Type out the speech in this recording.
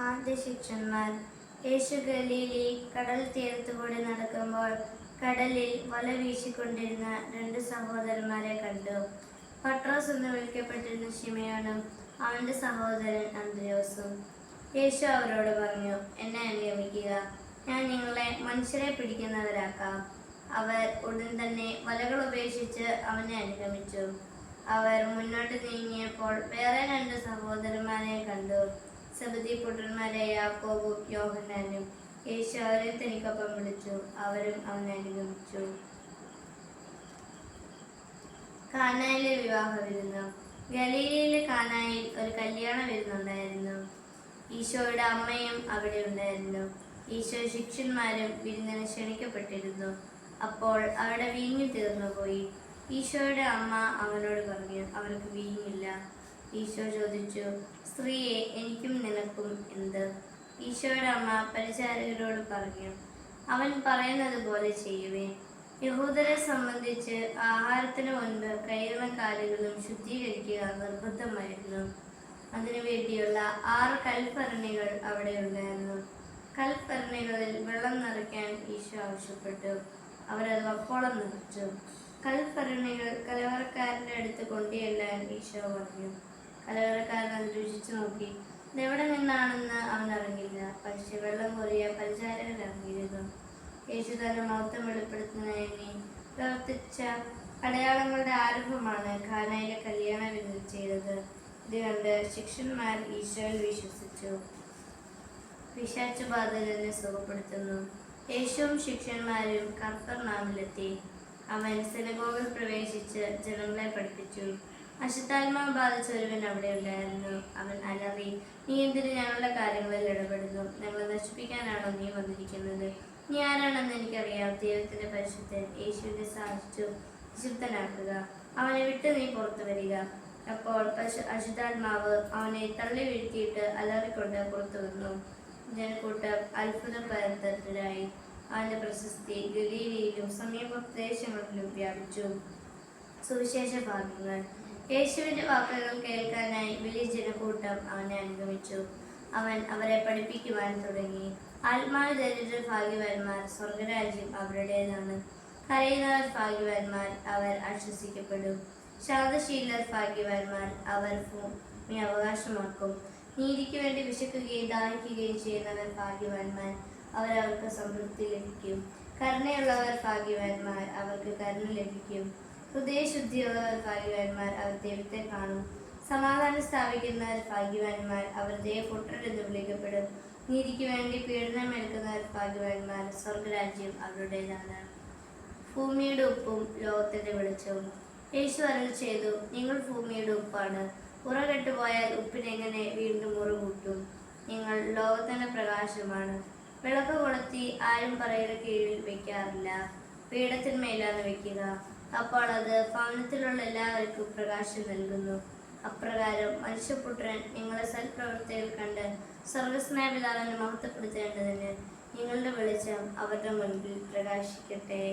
ആദ്യ ശിഷ്യന്മാർ. യേശു ഗലീലി കടൽ തീരത്തുകൂടി നടക്കുമ്പോൾ കടലിൽ വല വീശിക്കൊണ്ടിരുന്ന രണ്ട് സഹോദരന്മാരെ കണ്ടു. പത്രോസ് എന്ന് വിളിക്കപ്പെട്ടിരുന്ന ശിമയോനും അവന്റെ സഹോദരൻ അന്ത്രയോസും. യേശു അവരോട് പറഞ്ഞു, എന്നെ അനുഗമിക്കുക, ഞാൻ നിങ്ങളെ മനുഷ്യരെ പിടിക്കുന്നവരാക്കാം. അവർ ഉടൻ തന്നെ വലകൾ ഉപേക്ഷിച്ച് അവനെ അനുഗമിച്ചു. അവർ മുന്നോട്ട് നീങ്ങിയപ്പോൾ വേറെ രണ്ട് സഹോദരന്മാരെ കണ്ടു, സെബെദി പുത്രന്മാരായ യാക്കോബും യോഹന്നാനും. യേശു അവരെ തനിക്കൊപ്പം വിളിച്ചു, അവരും അവനെ അനുഗമിച്ചു. കാനായിലെ വിവാഹ വിരുന്ന്. ഗലീലയിലെ കാനായിൽ ഒരു കല്യാണ വിരുന്നുണ്ടായിരുന്നു. ഈശോയുടെ അമ്മയും അവിടെ ഉണ്ടായിരുന്നു. ഈശോ ശിഷ്യന്മാരും വിരുന്നിന് ക്ഷണിക്കപ്പെട്ടിരുന്നു. അപ്പോൾ അവിടെ വീഞ്ഞു തീർന്നുപോയി. ഈശോയുടെ അമ്മ അവനോട് പറഞ്ഞു, അവർക്ക് വീഞ്ഞില്ല. ഈശോ ചോദിച്ചു, സ്ത്രീയെ, എനിക്കും നിനക്കും എന്ത്? ഈശോയുടെ അമ്മ പരിചാരകരോട് പറഞ്ഞു, അവൻ പറയുന്നത് പോലെ ചെയ്യുവേ. യഹൂദരെ സംബന്ധിച്ച് ആഹാരത്തിന് മുൻപ് കൈകളും കാലുകളും ശുദ്ധീകരിക്കുക നിർബന്ധമായിരുന്നു. അതിനു വേണ്ടിയുള്ള 6 കൽഭരണികൾ അവിടെ ഉണ്ടായിരുന്നു. കൽഭരണികളിൽ വെള്ളം നിറയ്ക്കാൻ ഈശോ ആവശ്യപ്പെട്ടു. അവരത് വപ്പോളം നിറച്ചു. കൽഭരണികൾ കലവറക്കാരൻ്റെ അടുത്ത് കൊണ്ടുചെല്ലാൻ ഈശോ പറഞ്ഞു. കലവറക്കാരൻ അത് രുചിച്ചു നോക്കി. ഇതെവിടെ നിന്നാണെന്ന് അവൻ അറിഞ്ഞില്ല. പക്ഷെ വെള്ളം കോരിയ പരിചാരകൻ അറിഞ്ഞിരുന്നു. യേശു തന്റെ മഹത്വം വെളിപ്പെടുത്തുന്നതിന് പ്രവർത്തിച്ച അടയാളങ്ങളുടെ ആരംഭമാണ് കാനായിലെ കല്യാണ വിരുന്നിൽ ചെയ്തത്. ഇത് കണ്ട് ശിഷ്യന്മാർ ഈശോയിൽ വിശ്വസിച്ചു. പിശാചുബാധിതനെ സുഖപ്പെടുത്തുന്നു. യേശുവും ശിഷ്യന്മാരും കഫർനഹൂമിലെത്തി. അവൻ സിനഗോഗിൽ പ്രവേശിച്ച് ജനങ്ങളെ പഠിപ്പിച്ചു. അശുദ്ധാത്മാവ് ബാധിച്ച ഒരുവൻ അവിടെ ഉണ്ടായിരുന്നു. അവൻ അലറി, നീ എന്തിന് ഞങ്ങളുടെ കാര്യങ്ങളിൽ ഇടപെടുന്നു? ഞങ്ങളെ നശിപ്പിക്കാനാണോ നീ വന്നിരിക്കുന്നത്? നീ ആരാണെന്ന് എനിക്കറിയാം, ദൈവത്തിന്റെ പരിശുദ്ധൻ. യേശുവിനെ സാധിച്ചു വിശുദ്ധനാക്കുക. അവനെ വിട്ട് നീ പുറത്തു വരിക. അപ്പോൾ അശുദ്ധാത്മാവ് അവനെ തള്ളി വീഴ്ത്തിയിട്ട് അലറിക്കൊണ്ട് പുറത്തു വന്നു. ജനക്കൂട്ടം അത്ഭുതം പരത്തരായി. അവന്റെ പ്രശസ്തി ഗലീലയിലും സമീപ പ്രദേശങ്ങളിലും വ്യാപിച്ചു. സുവിശേഷ ഭാഗങ്ങൾ. യേശുവിന്റെ വാക്കുകൾ കേൾക്കാനായി വലിയ ജനക്കൂട്ടം അവനെ അനുഗമിച്ചു. അവൻ അവരെ പഠിപ്പിക്കുവാൻ തുടങ്ങി. ആത്മാവ് ദരിദ്രർ ഭാഗ്യവാന്മാർ, സ്വർഗരാജ്യം അവരുടേതാണ്. കരയുന്നവർ ഭാഗ്യവാന്മാർ, അവർ ആശ്വസിക്കപ്പെടും. ശാന്തശീലർ ഭാഗ്യവാന്മാർ, അവർ ഭൂമി അവകാശമാക്കും. നീതിക്ക് വേണ്ടി വിശക്കുകയും ദാഹിക്കുകയും ചെയ്യുന്നവർ ഭാഗ്യവാന്മാർ, അവർക്ക് സംതൃപ്തി ലഭിക്കും. കരുണയുള്ളവർ ഭാഗ്യവാന്മാർ, അവർക്ക് കരുണ ലഭിക്കും. ഹൃദയശുദ്ധിയുള്ളവർ ഭാഗ്യവാന്മാർ, അവർ ദൈവത്തെ കാണും. സമാധാനം സ്ഥാപിക്കുന്നവർ ഭാഗ്യവാന്മാർ, അവർ ദൈവപുത്രർ എന്ന് വിളിക്കപ്പെടും. നീതിക്ക് വേണ്ടി പീഡനമേൽക്കുന്നവർ ഭാഗ്യവാന്മാർ, സ്വർഗരാജ്യം അവരുടേതാണ്. ഭൂമിയുടെ ഉപ്പും ലോകത്തിന്റെ വെളിച്ചവും. യേശു അരുളി ചെയ്തു, നിങ്ങൾ ഭൂമിയുടെ ഉപ്പാണ്. ഉറകെട്ടുപോയാൽ ഉപ്പിനെങ്ങനെ വീണ്ടും ഉറകൂട്ടും? നിങ്ങൾ ലോകത്തിന്റെ പ്രകാശമാണ്. വിളക്ക് കൊളുത്തി ആരും പറയുടെ കീഴിൽ വെക്കാറില്ല, പീഠത്തിന്മേലാണ് വെക്കുക. അപ്പോൾ അത് ഭവനത്തിലുള്ള എല്ലാവർക്കും പ്രകാശം നൽകുന്നു. അപ്രകാരം മനുഷ്യപുത്രൻ നിങ്ങളെ സൽപ്രവൃത്തികൾ കണ്ട് സ്വർഗസ്നായ പിതാവിനെ മഹത്വപ്പെടുത്തേണ്ടതിന് നിങ്ങളുടെ വെളിച്ചം അവരുടെ മുൻപിൽ പ്രകാശിക്കട്ടെ.